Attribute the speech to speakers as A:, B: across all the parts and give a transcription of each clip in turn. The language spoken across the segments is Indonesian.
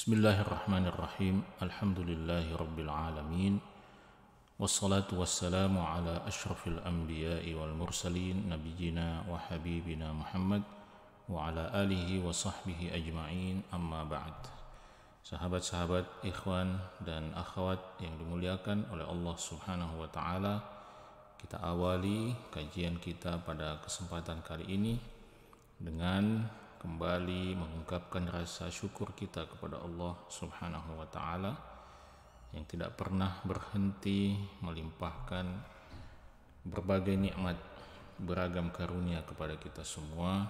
A: Bismillahirrahmanirrahim. Alhamdulillahi rabbil alamin. Wassalatu wassalamu ala ashrafil anbiya'i wal mursalin nabiyyina wa habibina Muhammad wa ala alihi wa sahbihi ajma'in, amma ba'd. Sahabat-sahabat, ikhwan dan akhwat yang dimuliakan oleh Allah Subhanahu wa taala, kita awali kajian kita pada kesempatan kali ini dengan kembali mengungkapkan rasa syukur kita kepada Allah Subhanahu wa taala yang tidak pernah berhenti melimpahkan berbagai nikmat, beragam karunia kepada kita semua,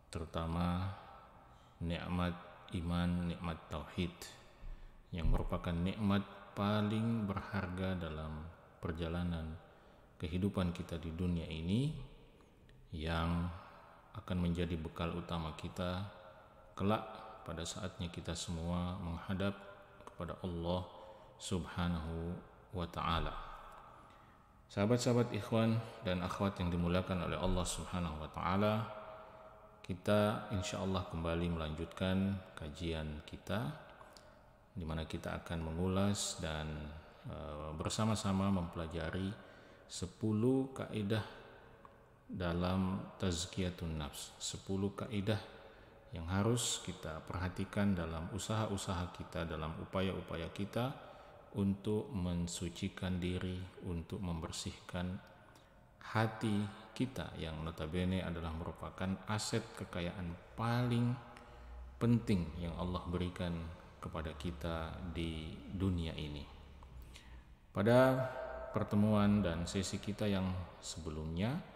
A: terutama nikmat iman, nikmat tauhid yang merupakan nikmat paling berharga dalam perjalanan kehidupan kita di dunia ini, yang akan menjadi bekal utama kita kelak pada saatnya kita semua menghadap kepada Allah Subhanahu wa ta'ala. Sahabat-sahabat, ikhwan dan akhwat yang dimuliakan oleh Allah Subhanahu wa ta'ala, kita insyaallah kembali melanjutkan kajian kita, di mana kita akan mengulas dan bersama-sama mempelajari 10 kaidah dalam tazkiyatun nafs, 10 kaidah yang harus kita perhatikan dalam usaha-usaha kita, dalam upaya-upaya kita untuk mensucikan diri, untuk membersihkan hati kita yang notabene adalah merupakan aset kekayaan paling penting yang Allah berikan kepada kita di dunia ini. Pada pertemuan dan sesi kita yang sebelumnya,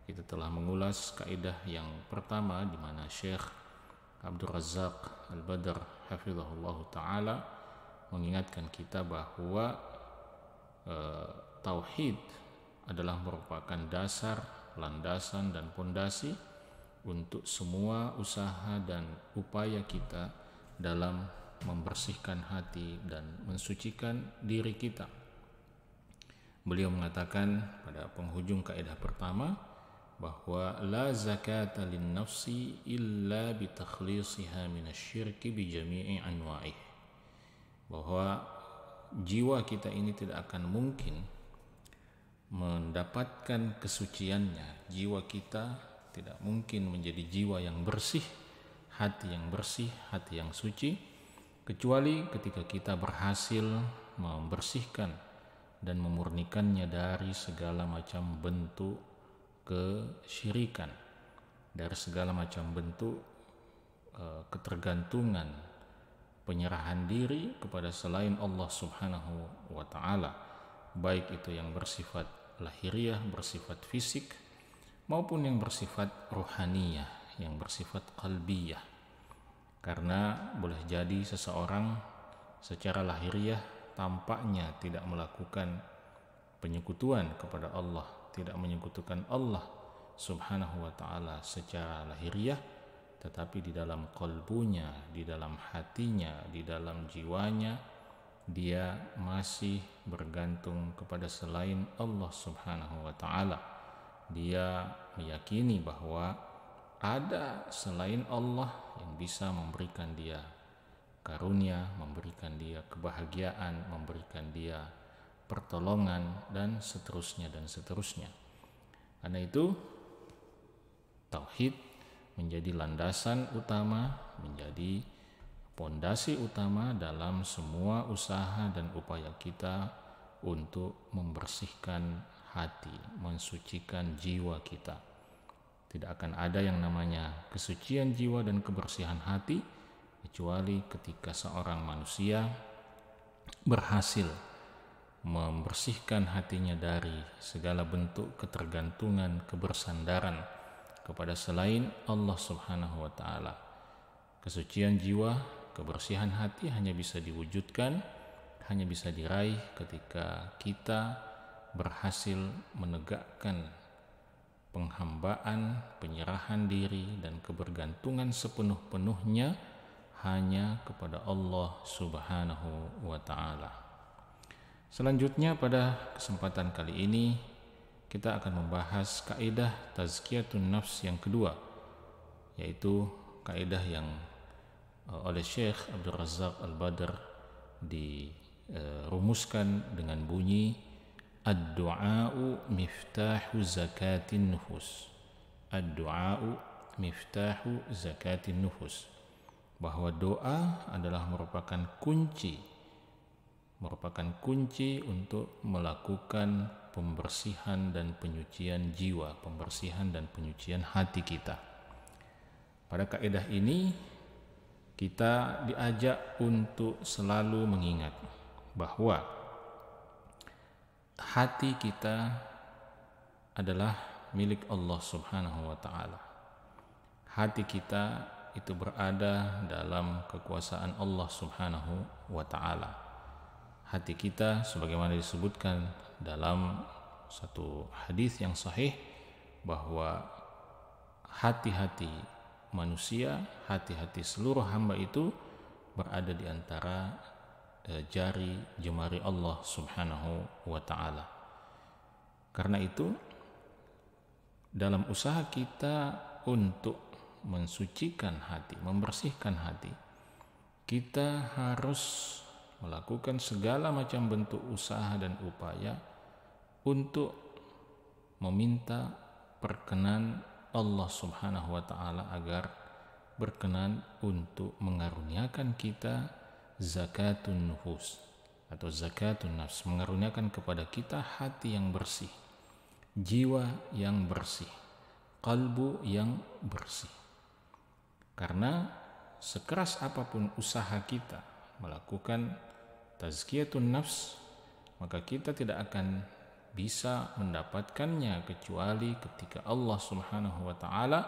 A: kita telah mengulas kaidah yang pertama, di mana Syekh Abdul Razak Al-Badr hafizahullah ta'ala mengingatkan kita bahwa tauhid adalah merupakan dasar, landasan dan pondasi untuk semua usaha dan upaya kita dalam membersihkan hati dan mensucikan diri kita. Beliau mengatakan pada penghujung kaidah pertama bahwa la zakata lin nafsi illa bi takhlisiha minasyirki bi jami'i anwa'ih, bahwa jiwa kita ini tidak akan mungkin mendapatkan kesuciannya, jiwa kita tidak mungkin menjadi jiwa yang bersih, hati yang bersih, hati yang suci, kecuali ketika kita berhasil membersihkan dan memurnikannya dari segala macam bentuk kesyirikan, dari segala macam bentuk ketergantungan, penyerahan diri kepada selain Allah Subhanahu wa ta'ala, baik itu yang bersifat lahiriah, bersifat fisik, maupun yang bersifat ruhaniyah, yang bersifat qalbiyah. Karena boleh jadi seseorang secara lahiriah tampaknya tidak melakukan penyekutuan kepada Allah, tidak menyekutukan Allah Subhanahu wa ta'ala secara lahiriah, tetapi di dalam qalbunya, di dalam hatinya, di dalam jiwanya, dia masih bergantung kepada selain Allah Subhanahu wa ta'ala. Dia meyakini bahwa ada selain Allah yang bisa memberikan dia karunia, memberikan dia kebahagiaan, memberikan dia pertolongan, dan seterusnya dan seterusnya. Karena itu tauhid menjadi landasan utama, menjadi pondasi utama dalam semua usaha dan upaya kita untuk membersihkan hati, mensucikan jiwa kita. Tidak akan ada yang namanya kesucian jiwa dan kebersihan hati kecuali ketika seorang manusia berhasil membersihkan hatinya dari segala bentuk ketergantungan, kebersandaran kepada selain Allah Subhanahu wa ta'ala. Kesucian jiwa, kebersihan hati hanya bisa diwujudkan, hanya bisa diraih ketika kita berhasil menegakkan penghambaan, penyerahan diri dan kebergantungan sepenuh-penuhnya hanya kepada Allah Subhanahu wa ta'ala. Selanjutnya, pada kesempatan kali ini kita akan membahas kaidah tazkiyatun nafs yang kedua, yaitu kaidah yang oleh Syekh Abdul Razak Al-Badr dirumuskan dengan bunyi ad-du'a'u miftahu zakatin nufus. Ad-du'a'u miftahu zakatin nufus, bahwa doa adalah merupakan kunci untuk melakukan pembersihan dan penyucian jiwa, pembersihan dan penyucian hati kita. Pada kaidah ini kita diajak untuk selalu mengingat bahwa hati kita adalah milik Allah Subhanahu wa taala. Hati kita itu berada dalam kekuasaan Allah Subhanahu wa taala. Hati kita sebagaimana disebutkan dalam satu hadis yang sahih bahwa hati-hati manusia, hati-hati seluruh hamba itu berada di antara jari jemari Allah Subhanahu wa taala. Karena itu dalam usaha kita untuk mensucikan hati, membersihkan hati, kita harus melakukan segala macam bentuk usaha dan upaya untuk meminta perkenan Allah Subhanahu wa taala agar berkenan untuk mengaruniakan kita zakatun nufus atau zakatun nafs, mengaruniakan kepada kita hati yang bersih, jiwa yang bersih, kalbu yang bersih. Karena sekeras apapun usaha kita melakukan tazkiyatun nafs, maka kita tidak akan bisa mendapatkannya kecuali ketika Allah Subhanahu wa taala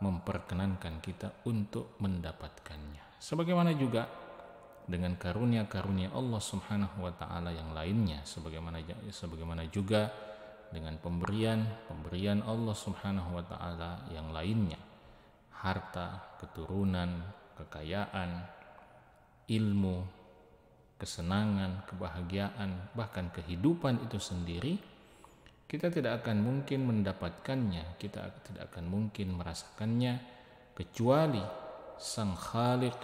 A: memperkenankan kita untuk mendapatkannya. Sebagaimana juga dengan karunia-karunia Allah Subhanahu wa taala yang lainnya, sebagaimana juga dengan pemberian Allah Subhanahu wa taala yang lainnya. Harta, keturunan, kekayaan, ilmu, kesenangan, kebahagiaan, bahkan kehidupan itu sendiri, kita tidak akan mungkin mendapatkannya, kita tidak akan mungkin merasakannya kecuali Sang Khaliq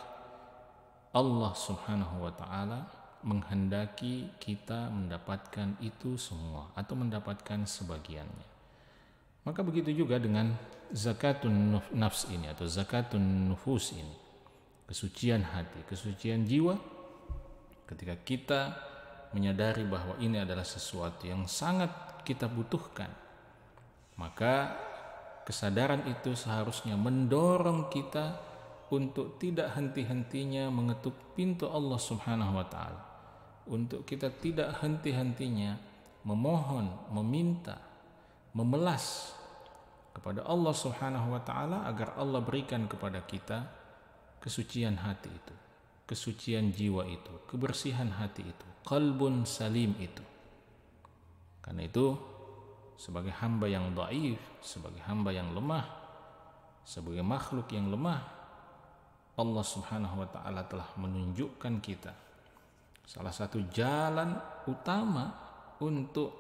A: Allah Subhanahu wa taala menghendaki kita mendapatkan itu semua atau mendapatkan sebagiannya. Maka begitu juga dengan zakatun nafs ini atau zakatun nufus ini, kesucian hati, kesucian jiwa. Ketika kita menyadari bahwa ini adalah sesuatu yang sangat kita butuhkan, maka kesadaran itu seharusnya mendorong kita untuk tidak henti-hentinya mengetuk pintu Allah Subhanahu wa taala, untuk kita tidak henti-hentinya memohon, meminta, memelas kepada Allah Subhanahu wa taala agar Allah berikan kepada kita kesucian hati itu, kesucian jiwa itu, kebersihan hati itu, qalbun salim itu. Karena itu sebagai hamba yang dhaif, sebagai hamba yang lemah, sebagai makhluk yang lemah, Allah Subhanahu wa taala telah menunjukkan kita salah satu jalan utama untuk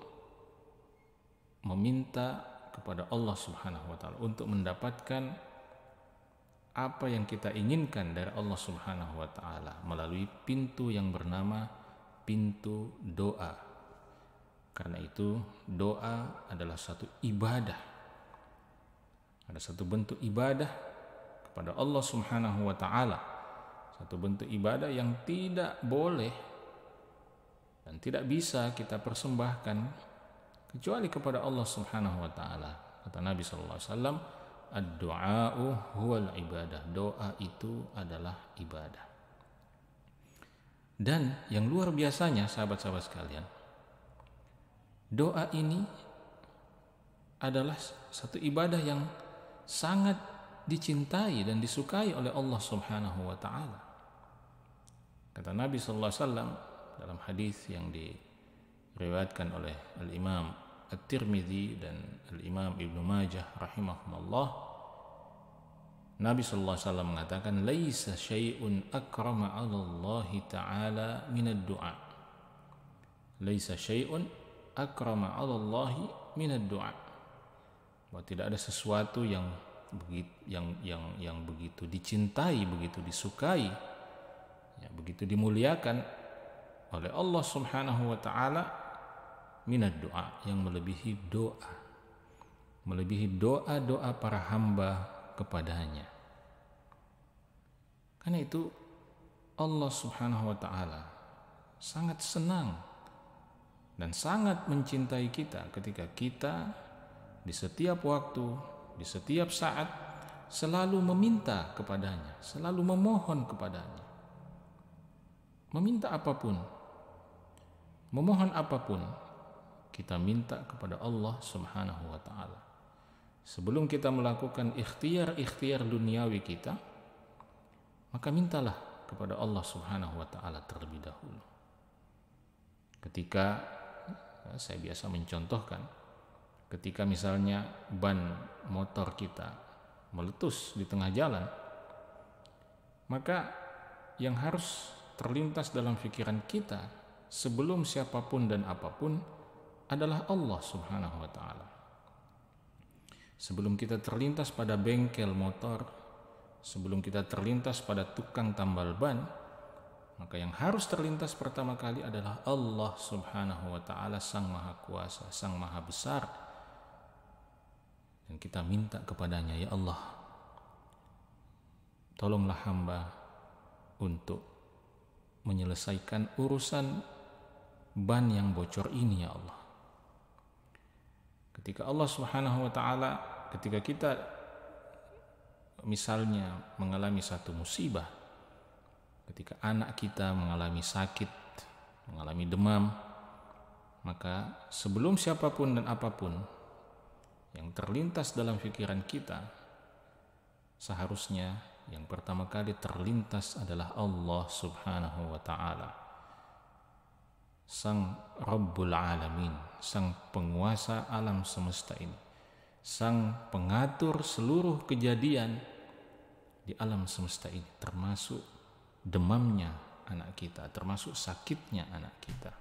A: meminta kepada Allah Subhanahu wa taala, untuk mendapatkan apa yang kita inginkan dari Allah Subhanahu wa taala melalui pintu yang bernama pintu doa. Karena itu doa adalah satu ibadah. Ada satu bentuk ibadah kepada Allah Subhanahu wa taala. Satu bentuk ibadah yang tidak boleh dan tidak bisa kita persembahkan kecuali kepada Allah Subhanahu wa taala. Kata Nabi sallallahu alaihi wasallam, ad-du'a'u huwal ibadah. Doa itu adalah ibadah. Dan yang luar biasanya sahabat-sahabat sekalian, doa ini adalah satu ibadah yang sangat dicintai dan disukai oleh Allah Subhanahu wa taala. Kata Nabi sallallahu alaihi wasallam dalam hadis yang diriwayatkan oleh Al-Imam At-Tirmidzi dan Al-Imam Ibnu Majah rahimahumullah, Nabi sallallahu alaihi wasallam mengatakan, laisa syai'un akrama 'ala Allah ta'ala minad du'a. Laisa syai'un akrama 'ala Allah minad du'a. Bahwa tidak ada sesuatu yang yang begitu dicintai, begitu disukai, ya, begitu dimuliakan oleh Allah Subhanahu wa taala, minad doa, yang melebihi doa para hamba kepadanya. Karena itu Allah Subhanahu wa taala sangat senang dan sangat mencintai kita ketika kita di setiap waktu, di setiap saat selalu meminta kepadanya, selalu memohon kepadanya. Meminta apapun, memohon apapun, kita minta kepada Allah Subhanahu wa taala. Sebelum kita melakukan ikhtiar duniawi kita, maka mintalah kepada Allah Subhanahu wa taala terlebih dahulu. Ketika saya biasa mencontohkan, ketika misalnya ban motor kita meletus di tengah jalan, maka yang harus terlintas dalam pikiran kita sebelum siapapun dan apapun adalah Allah Subhanahu wa taala. Sebelum kita terlintas pada bengkel motor, sebelum kita terlintas pada tukang tambal ban, maka yang harus terlintas pertama kali adalah Allah Subhanahu wa taala, Sang Maha Kuasa, Sang Maha Besar. Dan kita minta kepadanya, ya Allah, tolonglah hamba untuk menyelesaikan urusan ban yang bocor ini, ya Allah. Ketika Allah Subhanahu wa taala, ketika kita misalnya mengalami satu musibah, ketika anak kita mengalami sakit, mengalami demam, maka sebelum siapapun dan apapun yang terlintas dalam pikiran kita, seharusnya yang pertama kali terlintas adalah Allah Subhanahu wa ta'ala, Sang Rabbul Alamin, Sang penguasa alam semesta ini, Sang pengatur seluruh kejadian di alam semesta ini, termasuk demamnya anak kita, termasuk sakitnya anak kita.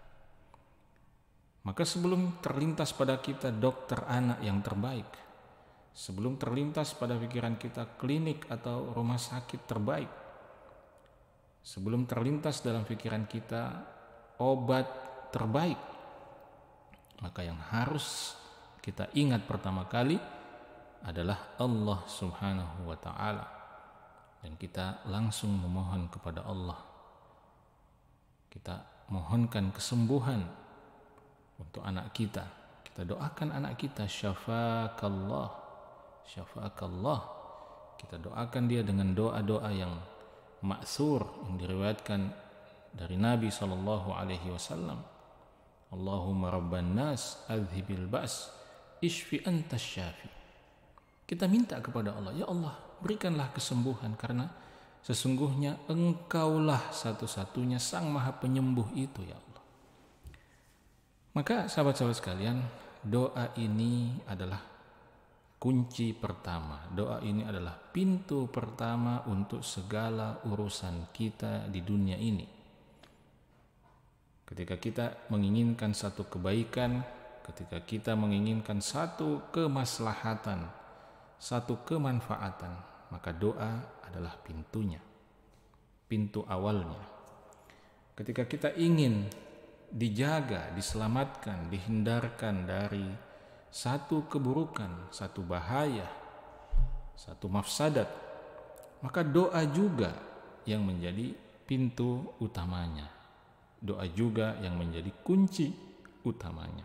A: Maka sebelum terlintas pada kita dokter anak yang terbaik, sebelum terlintas pada pikiran kita klinik atau rumah sakit terbaik, sebelum terlintas dalam pikiran kita obat terbaik, maka yang harus kita ingat pertama kali adalah Allah Subhanahu wa ta'ala. Dan kita langsung memohon kepada Allah, kita mohonkan kesembuhan untuk anak kita. Kita doakan anak kita, syafakallah, syafakallah. Kita doakan dia dengan doa-doa yang ma'thur, yang diriwayatkan dari Nabi SAW. Allahumma rabban nas adhibil ba's ishfi antas syafi. Kita minta kepada Allah, ya Allah, berikanlah kesembuhan, karena sesungguhnya Engkaulah satu-satunya Sang Maha Penyembuh itu, ya Allah. Maka sahabat-sahabat sekalian, doa ini adalah kunci pertama. Doa ini adalah pintu pertama untuk segala urusan kita di dunia ini. Ketika kita menginginkan satu kebaikan, ketika kita menginginkan satu kemaslahatan, satu kemanfaatan, maka doa adalah pintunya, pintu awalnya. Ketika kita ingin dijaga, diselamatkan, dihindarkan dari satu keburukan, satu bahaya, satu mafsadat, maka doa juga yang menjadi pintu utamanya. Doa juga yang menjadi kunci utamanya.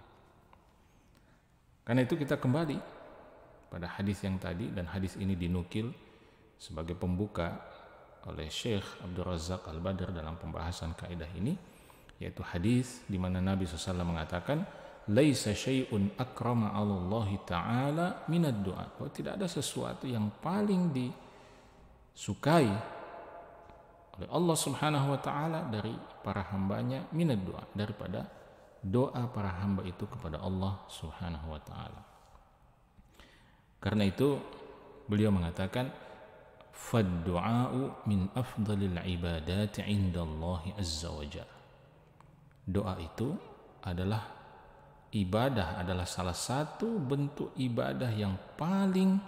A: Karena itu kita kembali pada hadis yang tadi, dan hadis ini dinukil sebagai pembuka oleh Syekh Abdul Razak Al-Badr dalam pembahasan kaidah ini, yaitu hadis di mana Nabi SAW mengatakan, laisa syai'un akrama 'alallahi ta'ala minad du'a. Bahwa tidak ada sesuatu yang paling disukai oleh Allah Subhanahu wa ta'ala dari para hambanya, minad du'a, daripada doa para hamba itu kepada Allah Subhanahu wa ta'ala. Karena itu beliau mengatakan, fad-du'a'u min afdalil ibadati 'inda Allah azza wa jalla. Doa itu adalah ibadah, adalah salah satu bentuk ibadah yang paling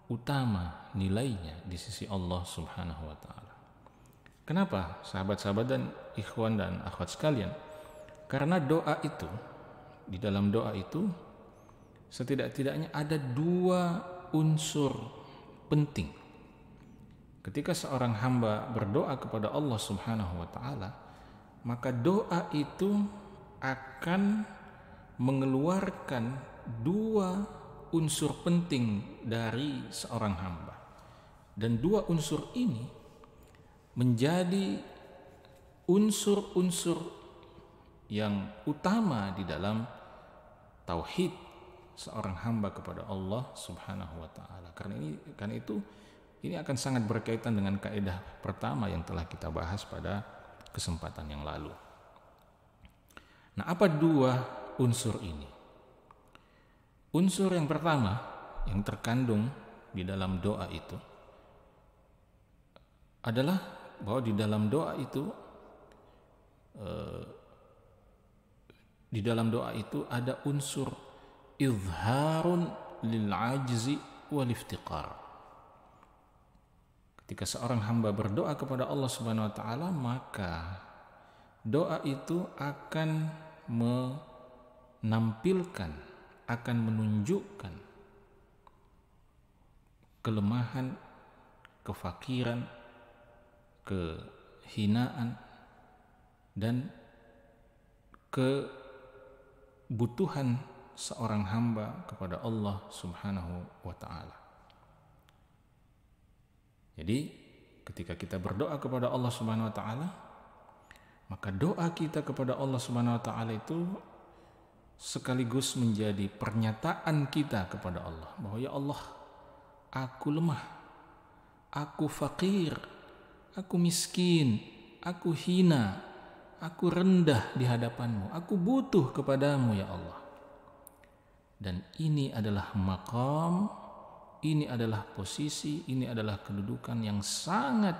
A: utama nilainya di sisi Allah Subhanahu wa taala. Kenapa sahabat-sahabat dan ikhwan dan akhwat sekalian? Karena doa itu, di dalam doa itu setidak-tidaknya ada dua unsur penting. Ketika seorang hamba berdoa kepada Allah Subhanahu wa taala, maka doa itu akan mengeluarkan dua unsur penting dari seorang hamba. Dan dua unsur ini menjadi unsur-unsur yang utama di dalam tauhid seorang hamba kepada Allah Subhanahu wa taala. Karena itu ini akan sangat berkaitan dengan kaidah pertama yang telah kita bahas pada kesempatan yang lalu. Nah, apa dua unsur ini? Unsur yang pertama yang terkandung di dalam doa itu adalah bahwa di dalam doa itu ada unsur izharun lil ajzi wal iftiqar. Ketika seorang hamba berdoa kepada Allah Subhanahu wa taala, maka doa itu akan menampilkan, akan menunjukkan kelemahan, kefakiran, kehinaan, dan kebutuhan seorang hamba kepada Allah Subhanahu wa taala. Jadi ketika kita berdoa kepada Allah Subhanahu wa taala, maka doa kita kepada Allah Subhanahu wa taala itu sekaligus menjadi pernyataan kita kepada Allah bahwa ya Allah, aku lemah, aku fakir, aku miskin, aku hina, aku rendah di hadapanmu, aku butuh kepadamu ya Allah. Dan ini adalah maqam, ini adalah posisi, ini adalah kedudukan yang sangat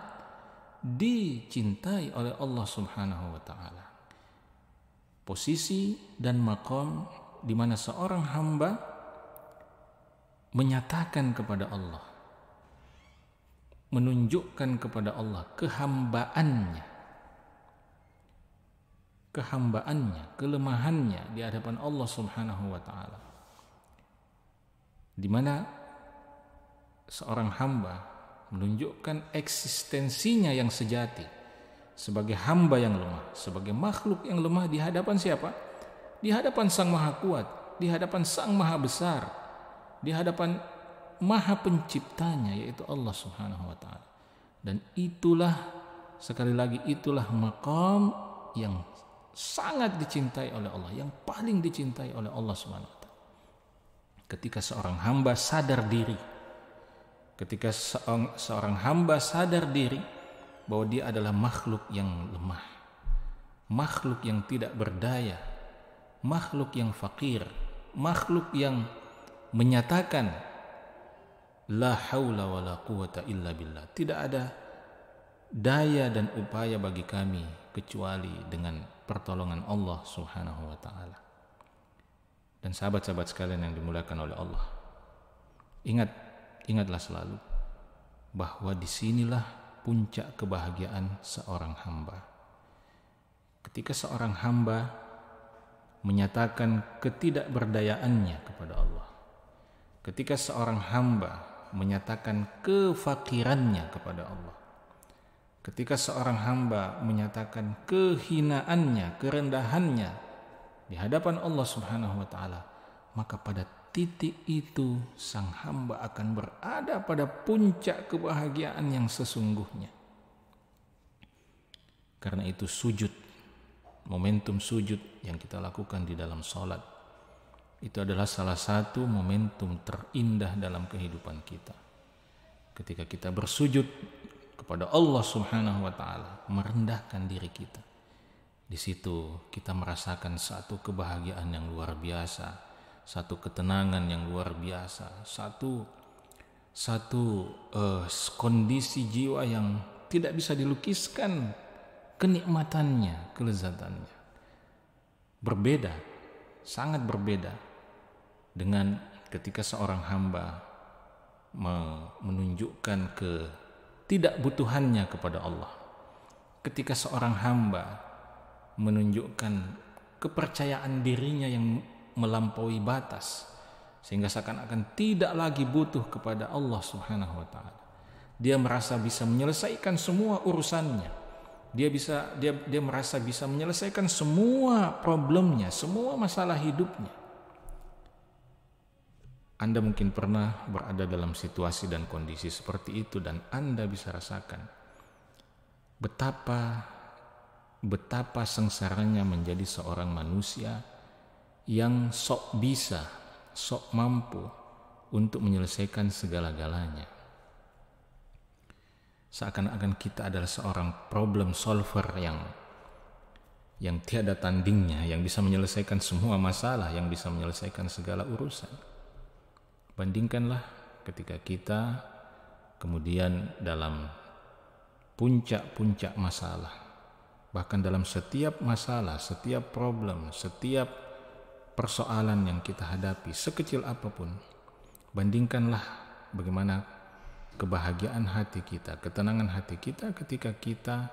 A: dicintai oleh Allah Subhanahu wa taala. Posisi dan maqam di mana seorang hamba menyatakan kepada Allah, menunjukkan kepada Allah kehambaannya, kelemahannya di hadapan Allah Subhanahu wa taala. Di mana seorang hamba menunjukkan eksistensinya yang sejati sebagai hamba yang lemah, sebagai makhluk yang lemah di hadapan siapa? Di hadapan Sang Maha Kuat, di hadapan Sang Maha Besar, di hadapan Maha Penciptanya, yaitu Allah Subhanahu wa taala. Dan itulah, sekali lagi, itulah maqam yang sangat dicintai oleh Allah, yang paling dicintai oleh Allah Subhanahu wa taala. Ketika seorang hamba sadar diri, ketika seorang hamba sadar diri bahwa dia adalah makhluk yang lemah, makhluk yang tidak berdaya, makhluk yang fakir, makhluk yang menyatakan la haula wala quwata illa billah, tidak ada daya dan upaya bagi kami kecuali dengan pertolongan Allah Subhanahu wa taala. Dan sahabat-sahabat sekalian yang dimuliakan oleh Allah, ingatlah selalu bahwa disinilah puncak kebahagiaan seorang hamba. Ketika seorang hamba menyatakan ketidakberdayaannya kepada Allah, ketika seorang hamba menyatakan kefakirannya kepada Allah, ketika seorang hamba menyatakan kehinaannya, kerendahannya di hadapan Allah Subhanahu wa taala, maka pada titik itu sang hamba akan berada pada puncak kebahagiaan yang sesungguhnya. Karena itu sujud, momentum sujud yang kita lakukan di dalam salat, itu adalah salah satu momentum terindah dalam kehidupan kita. Ketika kita bersujud kepada Allah Subhanahu wa taala, merendahkan diri kita, di situ kita merasakan satu kebahagiaan yang luar biasa, satu ketenangan yang luar biasa, satu kondisi jiwa yang tidak bisa dilukiskan kenikmatannya, kelezatannya. Berbeda, sangat berbeda dengan ketika seorang hamba menunjukkan ketidakbutuhannya kepada Allah. Ketika seorang hamba menunjukkan kepercayaan dirinya yang melampaui batas, sehingga seakan-akan tidak lagi butuh kepada Allah Subhanahu wa taala. Dia merasa bisa menyelesaikan semua urusannya. Dia merasa bisa menyelesaikan semua problemnya, semua masalah hidupnya. Anda mungkin pernah berada dalam situasi dan kondisi seperti itu, dan Anda bisa rasakan betapa sengsaranya menjadi seorang manusia yang sok bisa, sok mampu untuk menyelesaikan segala-galanya. Seakan-akan kita adalah seorang problem solver yang tiada tandingnya, yang bisa menyelesaikan semua masalah, yang bisa menyelesaikan segala urusan. Bandingkanlah ketika kita kemudian dalam puncak-puncak masalah, bahkan dalam setiap masalah, setiap problem, setiap persoalan yang kita hadapi, sekecil apapun, bandingkanlah bagaimana kebahagiaan hati kita, ketenangan hati kita ketika kita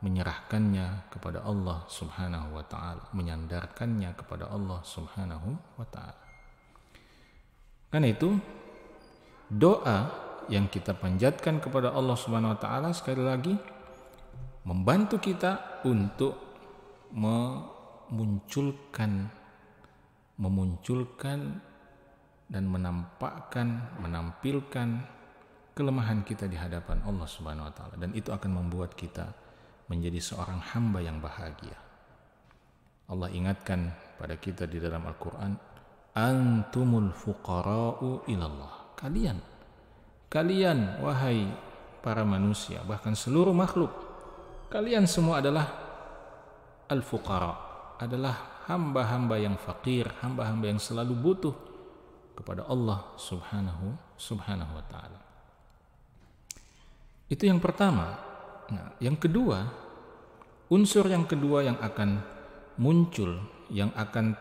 A: menyerahkannya kepada Allah Subhanahu wa taala, menyandarkannya kepada Allah Subhanahu wa taala. Karena itu, doa yang kita panjatkan kepada Allah Subhanahu wa taala sekali lagi membantu kita untuk memunculkan dan menampilkan kelemahan kita di hadapan Allah Subhanahu wa taala, dan itu akan membuat kita menjadi seorang hamba yang bahagia. Allah ingatkan pada kita di dalam Al-Qur'an, antumul fuqara'u ilallah. Kalian wahai para manusia, bahkan seluruh makhluk, kalian semua adalah al-fuqara, adalah hamba-hamba yang fakir, hamba-hamba yang selalu butuh kepada Allah Subhanahu wa taala. Itu yang pertama. Nah, yang kedua, unsur yang kedua yang akan muncul, yang akan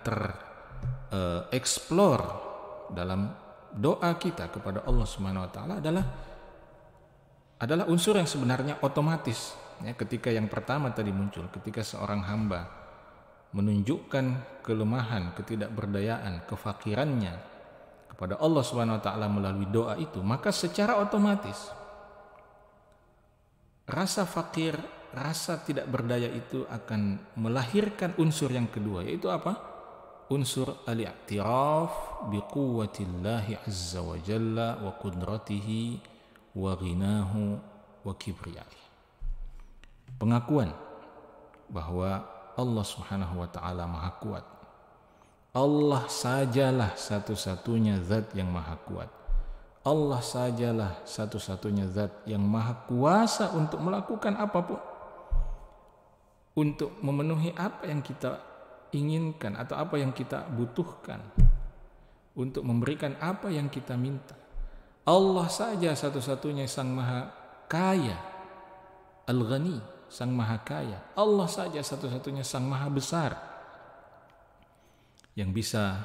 A: tereksplor dalam doa kita kepada Allah Subhanahu wa taala adalah unsur yang sebenarnya otomatis. Ya, ketika yang pertama tadi muncul, ketika seorang hamba menunjukkan kelemahan, ketidakberdayaan, kefakirannya kepada Allah Subhanahu wa taala melalui doa itu, maka secara otomatis rasa fakir, rasa tidak berdaya itu akan melahirkan unsur yang kedua, yaitu apa? Unsur al-i'tiraf bi quwwatillahi azza wa jalla wa qudratihi wa ghinahu wa kibriyaihi. Pengakuan bahwa Allah Subhanahu wa taala Maha Kuat. Allah sajalah satu-satunya zat yang Maha Kuat. Allah sajalah satu-satunya zat yang maha kuasa untuk melakukan apapun, untuk memenuhi apa yang kita inginkan atau apa yang kita butuhkan, untuk memberikan apa yang kita minta. Allah saja satu-satunya sang maha kaya, Al-Ghani, sang maha kaya. Allah saja satu-satunya sang maha besar yang bisa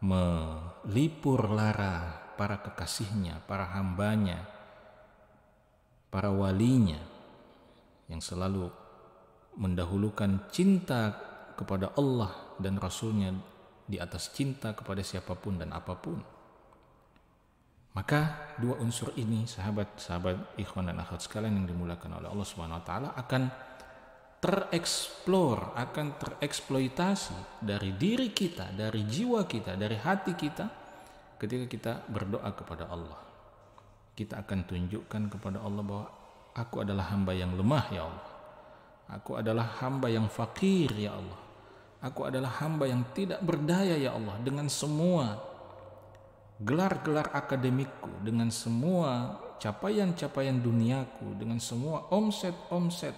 A: melipur lara para kekasihnya, para hambanya, para walinya, yang selalu mendahulukan cinta kepada Allah dan Rasulnya di atas cinta kepada siapapun dan apapun. Maka dua unsur ini, sahabat-sahabat ikhwan dan akhwat sekalian yang dimuliakan oleh Allah Subhanahu wa taala, akan tereksplor, akan tereksploitasi dari diri kita, dari jiwa kita, dari hati kita. Ketika kita berdoa kepada Allah, kita akan tunjukkan kepada Allah bahwa aku adalah hamba yang lemah ya Allah, aku adalah hamba yang fakir ya Allah, aku adalah hamba yang tidak berdaya ya Allah, dengan semua gelar-gelar akademikku, dengan semua capaian-capaian duniaku, dengan semua omset-omset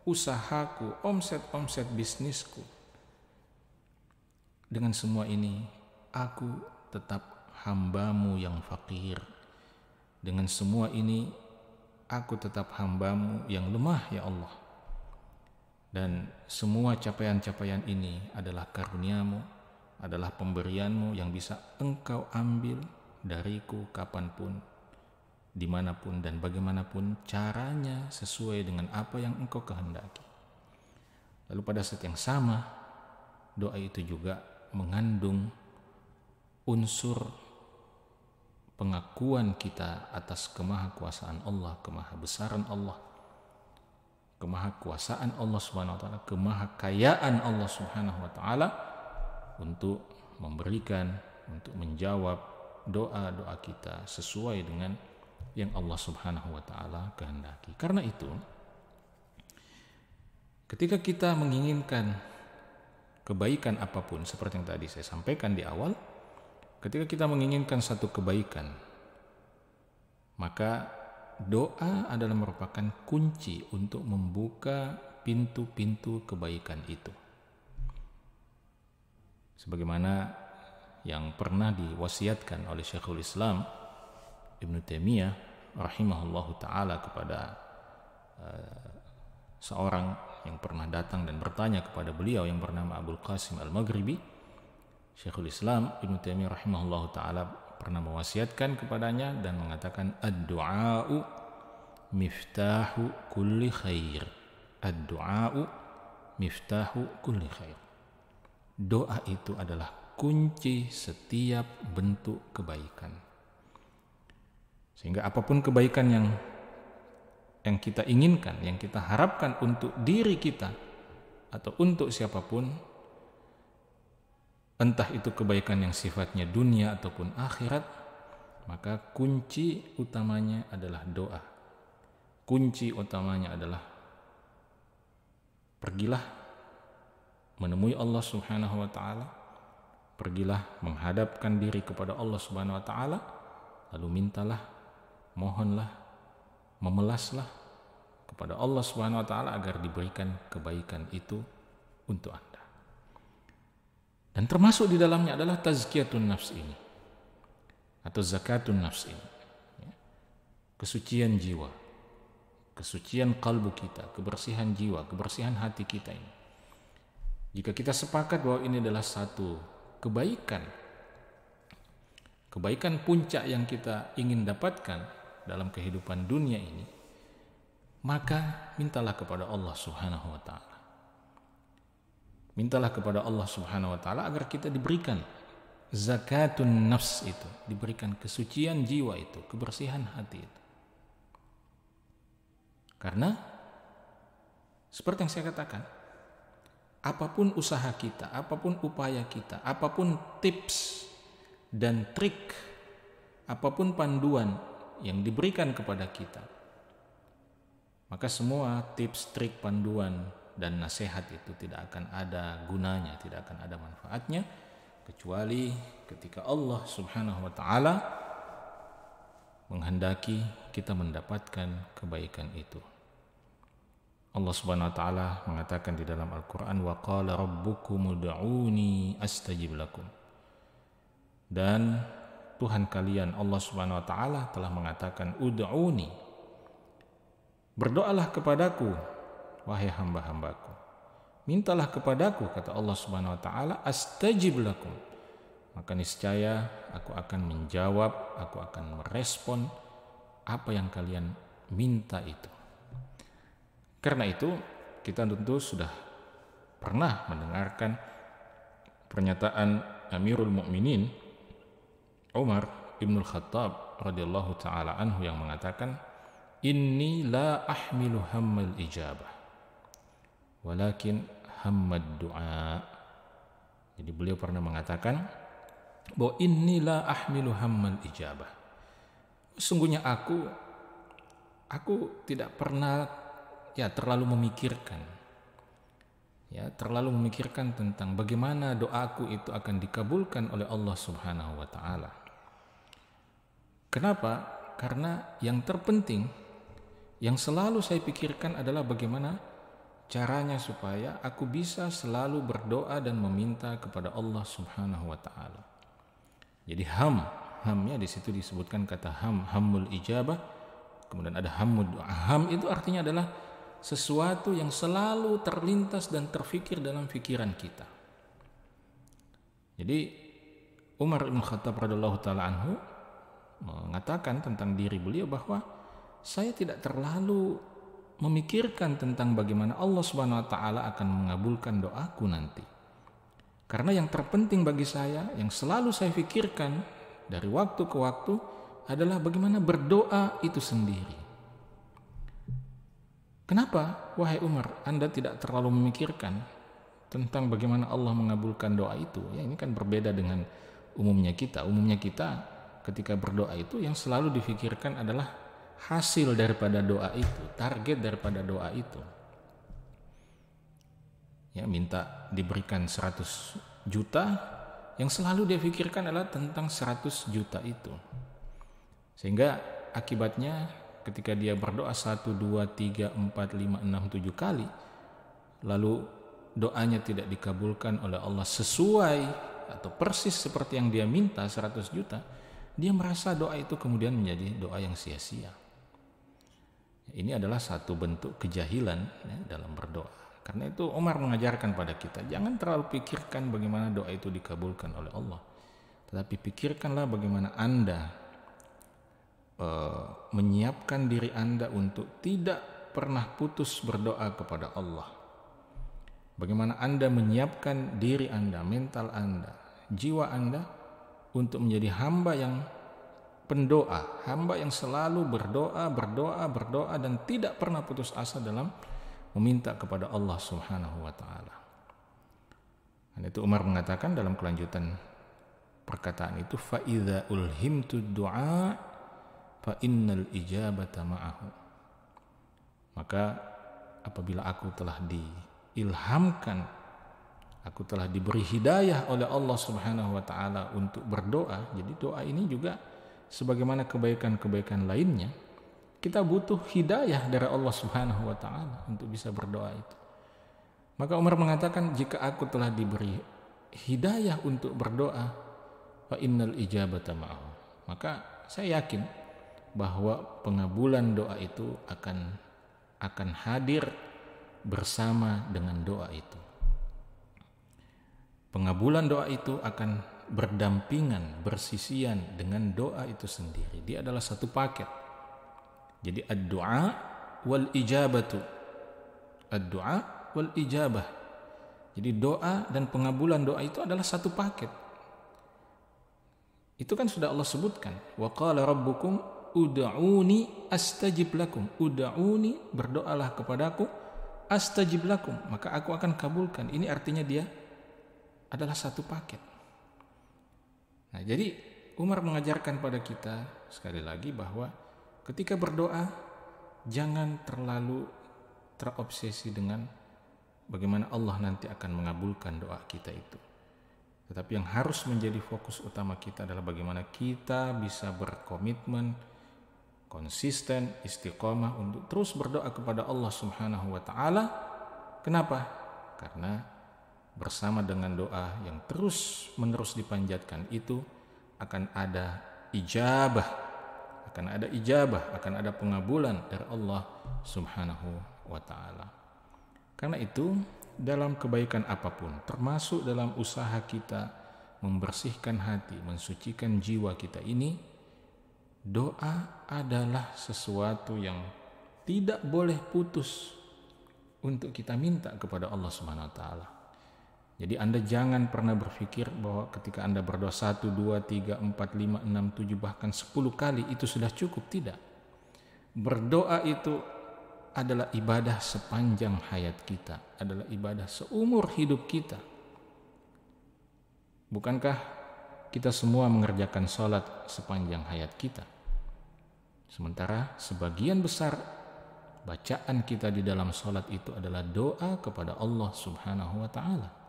A: usahaku, omset-omset bisnisku. Dengan semua ini aku tetap hambamu yang fakir. Dengan semua ini aku tetap hambamu yang lemah ya Allah. Dan semua capaian-capaian ini adalah karuniamu, adalah pemberianmu yang bisa engkau ambil dariku kapanpun, dimanapun dan bagaimanapun caranya sesuai dengan apa yang engkau kehendaki. Lalu pada saat yang sama, doa itu juga mengandung unsur pengakuan kita atas kemahakuasaan Allah, kemahabesaran Allah, kemahakuasaan Allah Subhanahu wa taala, kemahakayaan Allah Subhanahu wa taala untuk memberikan, untuk menjawab doa-doa kita sesuai dengan yang Allah Subhanahu wa taala kehendaki. Karena itu, ketika kita menginginkan kebaikan apapun, seperti yang tadi saya sampaikan di awal, ketika kita menginginkan satu kebaikan, maka doa adalah merupakan kunci untuk membuka pintu-pintu kebaikan itu. Sebagaimana yang pernah diwasiatkan oleh Syekhul Islam Ibnu Taimiyah rahimahullahu taala kepada seorang yang pernah datang dan bertanya kepada beliau yang bernama Abul Qasim Al-Maghribi. Syekhul Islam Ibnu Taimiyah rahimahullahu taala pernah mewasiatkan kepadanya dan mengatakan, ad-du'a'u miftahu kulli khair. Ad-du'a'u miftahu kulli khair. Doa itu adalah kunci setiap bentuk kebaikan. Sehingga apapun kebaikan yang kita inginkan, yang kita harapkan untuk diri kita atau untuk siapapun, entah itu kebaikan yang sifatnya dunia ataupun akhirat, maka kunci utamanya adalah doa. Kunci utamanya adalah pergilah menemui Allah Subhanahu wa taala, pergilah menghadapkan diri kepada Allah Subhanahu wa taala, lalu mintalah, mohonlah, memelaslah kepada Allah Subhanahu wa taala agar diberikan kebaikan itu untuk Anda. Dan termasuk di dalamnya adalah tazkiyatun nafs ini atau zakatun nafs ini, kesucian jiwa, kesucian kalbu kita, kebersihan jiwa, kebersihan hati kita ini. Jika kita sepakat bahwa ini adalah satu kebaikan puncak yang kita ingin dapatkan dalam kehidupan dunia ini, maka mintalah kepada Allah Subhanahu wa taala. Mintalah kepada Allah Subhanahu wa taala agar kita diberikan zakatun nafs itu, diberikan kesucian jiwa itu, kebersihan hati itu. Karena seperti yang saya katakan, apapun usaha kita, apapun upaya kita, apapun tips dan trik, apapun panduan yang diberikan kepada kita, maka semua tips, trik, panduan, dan nasihat itu tidak akan ada gunanya, tidak akan ada manfaatnya, kecuali ketika Allah Subhanahu wa ta'ala menghendaki kita mendapatkan kebaikan itu. Allah Subhanahu wa taala mengatakan di dalam Al-Qur'an, wa qala rabbukum ud'uni astajib lakum. Dan Tuhan kalian Allah Subhanahu wa taala telah mengatakan, ud'uni, berdoalah kepadaku wahai hamba-hambaku, mintalah kepadaku, kata Allah Subhanahu wa taala, astajib lakum, maka niscaya aku akan menjawab, aku akan merespon apa yang kalian minta itu. Karena itu kita tentu sudah pernah mendengarkan pernyataan Amirul Mukminin Umar Ibnul Khattab radhiyallahu taala anhu yang mengatakan, inni la ahmilu hammal ijabah walakin hammad du'a. Jadi beliau pernah mengatakan bahwa inni la ahmilu hammal ijabah, sesungguhnya aku tidak pernah terlalu memikirkan tentang bagaimana doaku itu akan dikabulkan oleh Allah Subhanahu wa taala. Kenapa? Karena yang terpenting, yang selalu saya pikirkan adalah bagaimana caranya supaya aku bisa selalu berdoa dan meminta kepada Allah Subhanahu wa taala. Jadi hamnya di situ disebutkan kata hammul ijabah, kemudian ada hammud doa. Ham itu artinya adalah sesuatu yang selalu terlintas dan terfikir dalam pikiran kita. Jadi Umar bin Khattab radhiyallahu taala anhu mengatakan tentang diri beliau bahwa saya tidak terlalu memikirkan tentang bagaimana Allah Subhanahu wa taala akan mengabulkan doaku nanti. Karena yang terpenting bagi saya, yang selalu saya pikirkan dari waktu ke waktu adalah bagaimana berdoa itu sendiri. Kenapa, wahai Umar, Anda tidak terlalu memikirkan tentang bagaimana Allah mengabulkan doa itu? Ya, ini kan berbeda dengan umumnya kita. Umumnya kita ketika berdoa itu yang selalu difikirkan adalah hasil daripada doa itu, target daripada doa itu. Ya, minta diberikan 100 juta, yang selalu dia pikirkan adalah tentang 100 juta itu. Sehingga akibatnya ketika dia berdoa 1, 2, 3, 4, 5, 6, 7 kali, lalu doanya tidak dikabulkan oleh Allah sesuai atau persis seperti yang dia minta 100 juta, dia merasa doa itu kemudian menjadi doa yang sia-sia. Ini adalah satu bentuk kejahilan ya, dalam berdoa. Karena itu Umar mengajarkan pada kita, jangan terlalu pikirkan bagaimana doa itu dikabulkan oleh Allah, tetapi pikirkanlah bagaimana Anda menyiapkan diri Anda untuk tidak pernah putus berdoa kepada Allah. Bagaimana Anda menyiapkan diri Anda, mental Anda, jiwa Anda untuk menjadi hamba yang pendoa, hamba yang selalu berdoa dan tidak pernah putus asa dalam meminta kepada Allah Subhanahu wa taala. Dan itu Umar mengatakan dalam kelanjutan perkataan itu, fa idza ulhimtu du'a fa innal ijabata ma'ahu. Maka apabila aku telah diilhamkan, aku telah diberi hidayah oleh Allah Subhanahu wa taala untuk berdoa, jadi doa ini juga sebagaimana kebaikan-kebaikan lainnya, kita butuh hidayah dari Allah Subhanahu wa taala untuk bisa berdoa itu. Maka Umar mengatakan, jika aku telah diberi hidayah untuk berdoa, fa innal ijabata ma'ahu, maka saya yakin bahwa pengabulan doa itu akan hadir bersama dengan doa itu. Pengabulan doa itu akan berdampingan, bersisian dengan doa itu sendiri. Dia adalah satu paket. Jadi ad-du'a wal ijabatu. Ad-du'a wal ijabah. Jadi doa dan pengabulan doa itu adalah satu paket. Itu kan sudah Allah sebutkan. Wa qala rabbukum ud'uni astajib lakum. Ud'uni, berdoalah kepadaku, astajib lakum, maka aku akan kabulkan. Ini artinya dia adalah satu paket. Nah, jadi Umar mengajarkan pada kita sekali lagi bahwa ketika berdoa jangan terlalu terobsesi dengan bagaimana Allah nanti akan mengabulkan doa kita itu. Tetapi yang harus menjadi fokus utama kita adalah bagaimana kita bisa berkomitmen, konsisten, istiqomah untuk terus berdoa kepada Allah Subhanahu wa taala. Kenapa? Karena bersama dengan doa yang terus-menerus dipanjatkan itu akan ada ijabah, akan ada pengabulan dari Allah Subhanahu wa taala. Karena itu dalam kebaikan apapun, termasuk dalam usaha kita membersihkan hati, mensucikan jiwa kita ini, doa adalah sesuatu yang tidak boleh putus untuk kita minta kepada Allah Subhanahu wa taala. Jadi Anda jangan pernah berpikir bahwa ketika Anda berdoa 1, 2, 3, 4, 5, 6, 7 bahkan 10 kali itu sudah cukup. Tidak. Berdoa itu adalah ibadah sepanjang hayat kita, adalah ibadah seumur hidup kita. Bukankah kita semua mengerjakan sholat sepanjang hayat kita? Sementara sebagian besar bacaan kita di dalam sholat itu adalah doa kepada Allah Subhanahu wa ta'ala.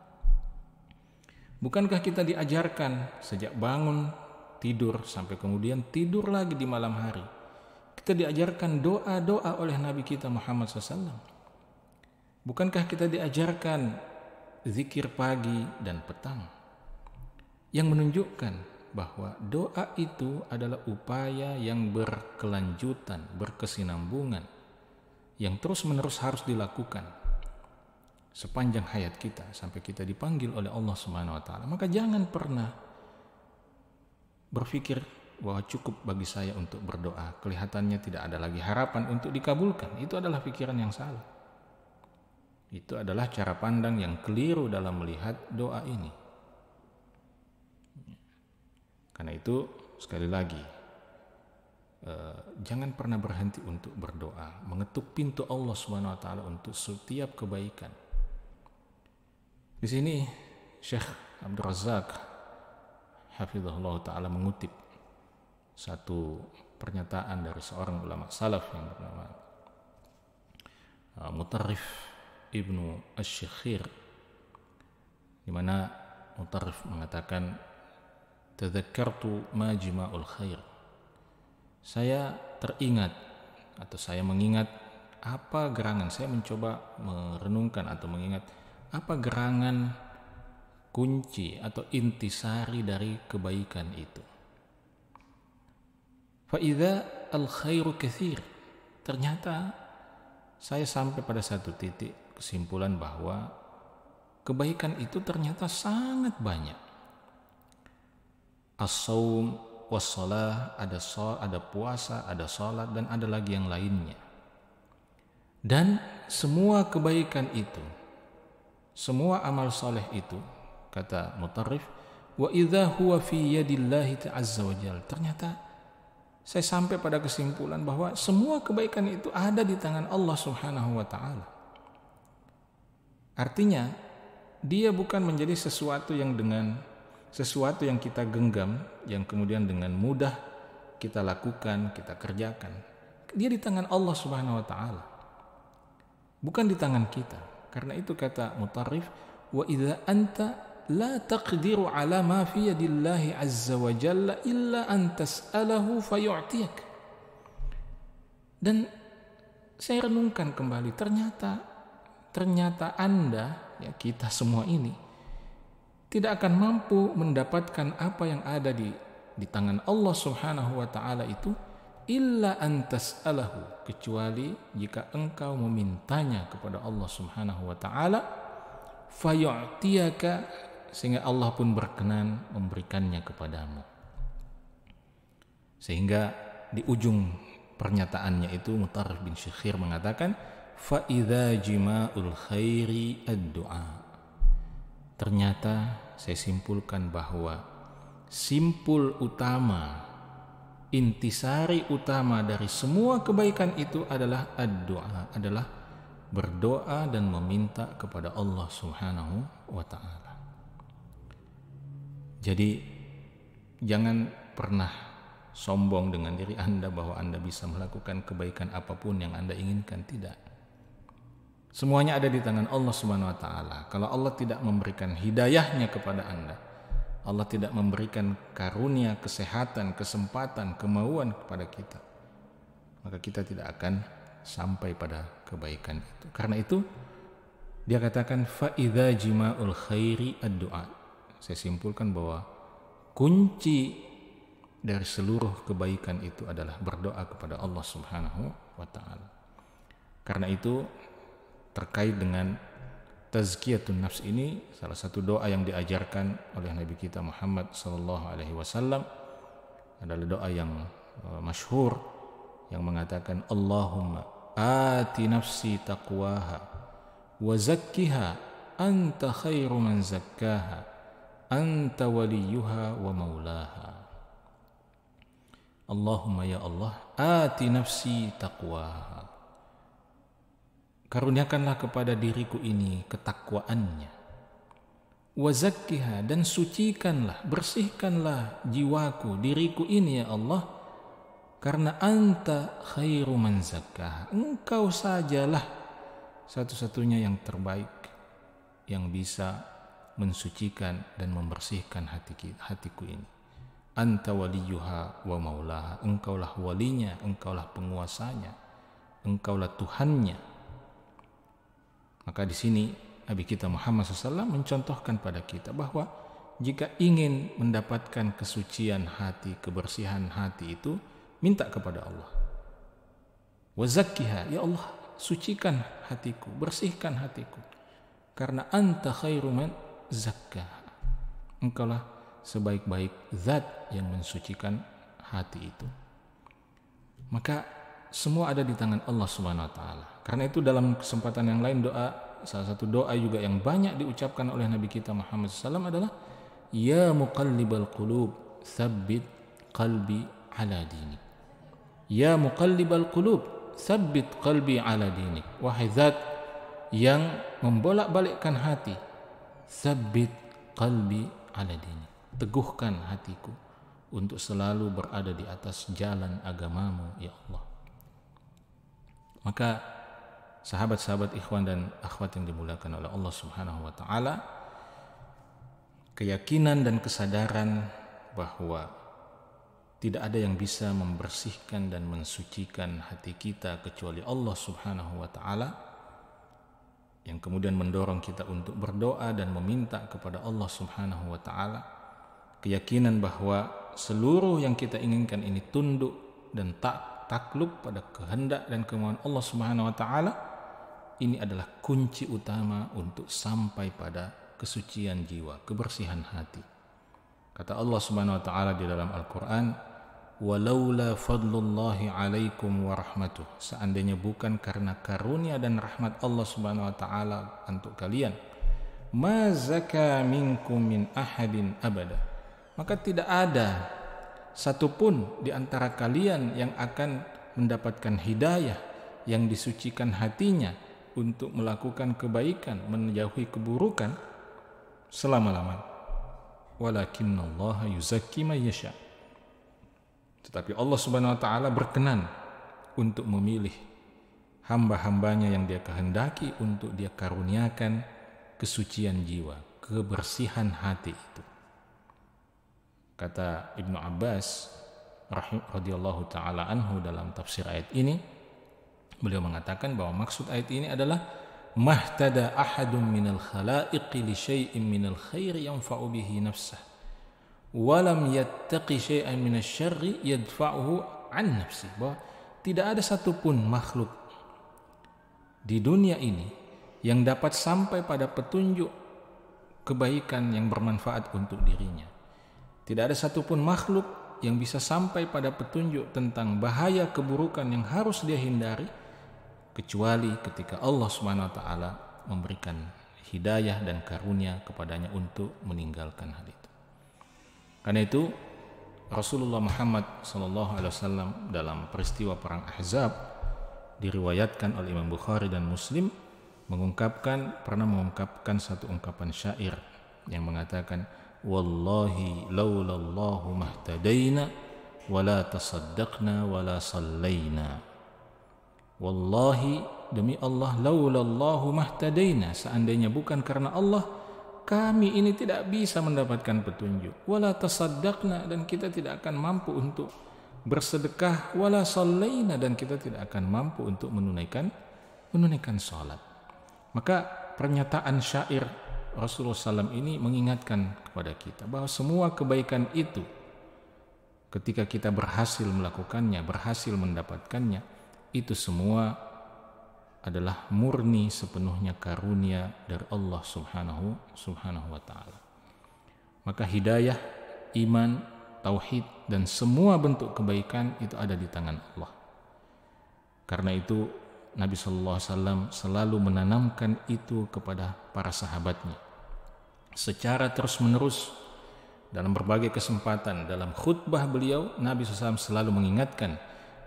A: Bukankah kita diajarkan sejak bangun tidur sampai kemudian tidur lagi di malam hari, kita diajarkan doa-doa oleh Nabi kita Muhammad SAW. Bukankah kita diajarkan zikir pagi dan petang, yang menunjukkan bahwa doa itu adalah upaya yang berkelanjutan, berkesinambungan, yang terus-menerus harus dilakukan sepanjang hayat kita sampai kita dipanggil oleh Allah Subhanahu wa taala. Maka jangan pernah berpikir bahwa cukup bagi saya untuk berdoa, kelihatannya tidak ada lagi harapan untuk dikabulkan. Itu adalah pikiran yang salah. Itu adalah cara pandang yang keliru dalam melihat doa ini. Karena itu sekali lagi, jangan pernah berhenti untuk berdoa, mengetuk pintu Allah Subhanahu wa taala untuk setiap kebaikan. Di sini Syekh Abdul Razak hafizahullah taala mengutip satu pernyataan dari seorang ulama salaf yang bernama Mutarrif Ibnu Asy-Syakhir, di mana Mutarrif mengatakan, tadzakartu ma jima'ul khair. Saya teringat atau saya mengingat apa gerangan, saya mencoba merenungkan atau mengingat apa gerangan kunci atau intisari dari kebaikan itu. Fa idza al khairu katsir. Ternyata saya sampai pada satu titik kesimpulan bahwa kebaikan itu ternyata sangat banyak. As-saum was-shalah, ada puasa, ada salat, dan ada lagi yang lainnya. Dan semua kebaikan itu, semua amal soleh itu, kata Mutarrif, wa idza huwa fi yadillahi ta'azza wa jalla. Ternyata saya sampai pada kesimpulan bahwa semua kebaikan itu ada di tangan Allah Subhanahu wa taala. Artinya, dia bukan menjadi sesuatu yang kita genggam, yang kemudian dengan mudah kita lakukan, kita kerjakan. Dia di tangan Allah Subhanahu wa taala. Bukan di tangan kita. Karena itu kata Mutarrif, wa idza anta la taqdiru ala ma fi yadillahi azza wa jalla illa an tas'alahu fayu'tiyak. Dan saya renungkan kembali, ternyata Anda, ya kita semua ini, tidak akan mampu mendapatkan apa yang ada di tangan Allah Subhanahu wa taala itu illa an tas'alahu, kecuali jika engkau memintanya kepada Allah Subhanahu wa taala, fayu'tiyaka, sehingga Allah pun berkenan memberikannya kepadamu. Sehingga di ujung pernyataannya itu Mutarrif bin Syakhir mengatakan, fa idza jima'ul khairi ad-du'a. Ternyata saya simpulkan bahwa simpul utama, intisari utama dari semua kebaikan itu adalah ad-du'a, adalah berdoa dan meminta kepada Allah Subhanahu wa ta'ala. Jadi jangan pernah sombong dengan diri Anda bahwa Anda bisa melakukan kebaikan apapun yang Anda inginkan. Tidak. Semuanya ada di tangan Allah Subhanahu wa ta'ala. Kalau Allah tidak memberikan hidayahnya kepada Anda, Allah tidak memberikan karunia, kesehatan, kesempatan, kemauan kepada kita, maka kita tidak akan sampai pada kebaikan itu. Karena itu dia katakan fa idza jima'ul khairi ad-du'a. Saya simpulkan bahwa kunci dari seluruh kebaikan itu adalah berdoa kepada Allah Subhanahu wa ta'ala. Karena itu terkait dengan tazkiyatun nafs ini, salah satu doa yang diajarkan oleh Nabi kita Muhammad sallallahu alaihi wasallam adalah doa yang masyhur yang mengatakan, Allahumma ati nafsi taqwaha wa zakkiha anta khairu man zakkaha anta waliyuha wa maulaha. Allahumma ya Allah, ati nafsi taqwaha, karuniakanlah kepada diriku ini ketakwaannya. Wa zakkiha, dan sucikanlah, bersihkanlah jiwaku, diriku ini ya Allah, karena anta khairu man zakkaha, engkau sajalah satu-satunya yang terbaik yang bisa mensucikan dan membersihkan hatiku ini. Anta waliyuha wa maulaha, engkaulah walinya, engkaulah penguasanya, engkaulah Tuhannya. Maka di sini Nabi kita Muhammad SAW mencontohkan pada kita bahwa jika ingin mendapatkan kesucian hati, kebersihan hati itu, minta kepada Allah. Wa zakkiha, ya Allah, sucikan hatiku, bersihkan hatiku. Karena anta khairu man zakkaha, engkaulah sebaik-baik zat yang mensucikan hati itu, maka semua ada di tangan Allah Subhanahu wa taala. Karena itu dalam kesempatan yang lain salah satu doa juga yang banyak diucapkan oleh Nabi kita Muhammad SAW adalah ya muqallibal qulub tsabbit qalbi ala dinik. Ya muqallibal qulub tsabbit qalbi ala dinik. Wahai zat yang membolak-balikkan hati, tsabbit qalbi ala dinik. Teguhkan hatiku untuk selalu berada di atas jalan agamamu ya Allah. Maka sahabat-sahabat ikhwan dan akhwat yang dimuliakan oleh Allah Subhanahu wa taala, keyakinan dan kesadaran bahwa tidak ada yang bisa membersihkan dan mensucikan hati kita kecuali Allah Subhanahu wa taala, yang kemudian mendorong kita untuk berdoa dan meminta kepada Allah Subhanahu wa taala. Keyakinan bahwa seluruh yang kita inginkan ini tunduk dan takluk pada kehendak dan kemauan Allah Subhanahu wa taala. Ini adalah kunci utama untuk sampai pada kesucian jiwa, kebersihan hati. Kata Allah Subhanahu wa taala di dalam Al-Qur'an, "Walaula fadlullahi 'alaikum wa rahmatuh." Seandainya bukan karena karunia dan rahmat Allah Subhanahu wa taala untuk kalian, ma zaka minkum min ahadin abada. Maka tidak ada satupun di antara kalian yang akan mendapatkan hidayah, yang disucikan hatinya untuk melakukan kebaikan, menjauhi keburukan selama-lamanya. Walakinnallaha yuzakki may yasha. Tetapi Allah Subhanahu wa taala berkenan untuk memilih hamba-hambanya yang Dia kehendaki untuk Dia karuniakan kesucian jiwa, kebersihan hati itu. Kata Ibnu Abbas radhiyallahu taala anhu dalam tafsir ayat ini, beliau mengatakan bahwa maksud ayat ini adalah mahtada ahadun minal khalaiqi li syai'in minal khairi yanfa'u bihi nafsah wa lam yattaqi syai'an minasy syarri yadfa'uhu an nafsi. Bahwa tidak ada satupun makhluk di dunia ini yang dapat sampai pada petunjuk kebaikan yang bermanfaat untuk dirinya. Tidak ada satupun makhluk yang bisa sampai pada petunjuk tentang bahaya keburukan yang harus dia hindari kecuali ketika Allah Subhanahu wa taala memberikan hidayah dan karunia kepadanya untuk meninggalkan hal itu. Karena itu Rasulullah Muhammad SAW dalam peristiwa perang Ahzab diriwayatkan oleh Imam Bukhari dan Muslim pernah mengungkapkan satu ungkapan syair yang mengatakan, wallahi laulallahu mahtadaina wala tasaddaqna wala sallaina. Wallahi, demi Allah, laulallahu mahtadaina, seandainya bukan karena Allah, kami ini tidak bisa mendapatkan petunjuk. Wala tasaddaqna, dan kita tidak akan mampu untuk bersedekah. Wala sallaina, dan kita tidak akan mampu untuk menunaikan salat. Maka pernyataan syair Rasulullah SAW ini mengingatkan kepada kita bahwa semua kebaikan itu ketika kita berhasil melakukannya, berhasil mendapatkannya, itu semua adalah murni sepenuhnya karunia dari Allah Subhanahu wa taala. Maka hidayah, iman, tauhid dan semua bentuk kebaikan itu ada di tangan Allah. Karena itu Nabi sallallahu alaihi wasallam selalu menanamkan itu kepada para sahabatnya secara terus-menerus dalam berbagai kesempatan. Dalam khutbah beliau, Nabi SAW selalu mengingatkan,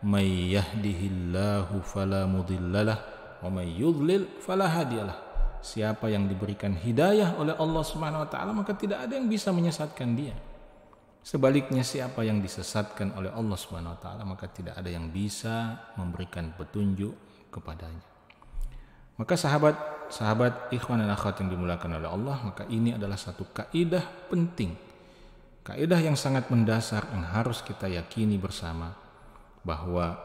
A: may yahdihillahu fala mudhillalah wa may yudlil fala hadiyalah. Siapa yang diberikan hidayah oleh Allah Subhanahu wa taala, maka tidak ada yang bisa menyesatkan dia. Sebaliknya, siapa yang disesatkan oleh Allah Subhanahu wa taala, maka tidak ada yang bisa memberikan petunjuk kepadanya. Maka sahabat ikhwan dan akhwat yang dimuliakan oleh Allah, maka ini adalah satu kaidah penting, kaidah yang sangat mendasar yang harus kita yakini bersama, bahwa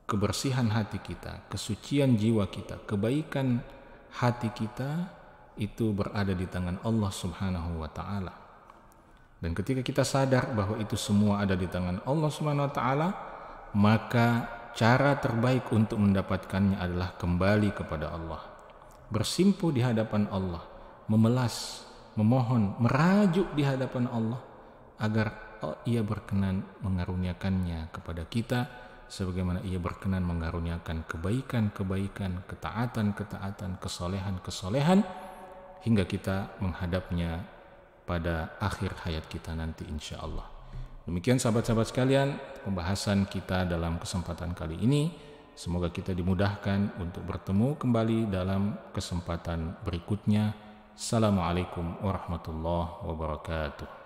A: kebersihan hati kita, kesucian jiwa kita, kebaikan hati kita itu berada di tangan Allah Subhanahu wa taala. Dan ketika kita sadar bahwa itu semua ada di tangan Allah Subhanahu wa taala, maka cara terbaik untuk mendapatkannya adalah kembali kepada Allah, bersimpuh di hadapan Allah, memelas, memohon, merajuk di hadapan Allah Ia berkenan mengaruniakannya kepada kita, sebagaimana Ia berkenan mengaruniakan kebaikan-kebaikan, ketaatan-ketaatan, kesolehan-kesolehan, hingga kita menghadapnya pada akhir hayat kita nanti insya Allah. Demikian sahabat-sahabat sekalian, pembahasan kita dalam kesempatan kali ini. Semoga kita dimudahkan untuk bertemu kembali dalam kesempatan berikutnya. Assalamualaikum warahmatullahi wabarakatuh.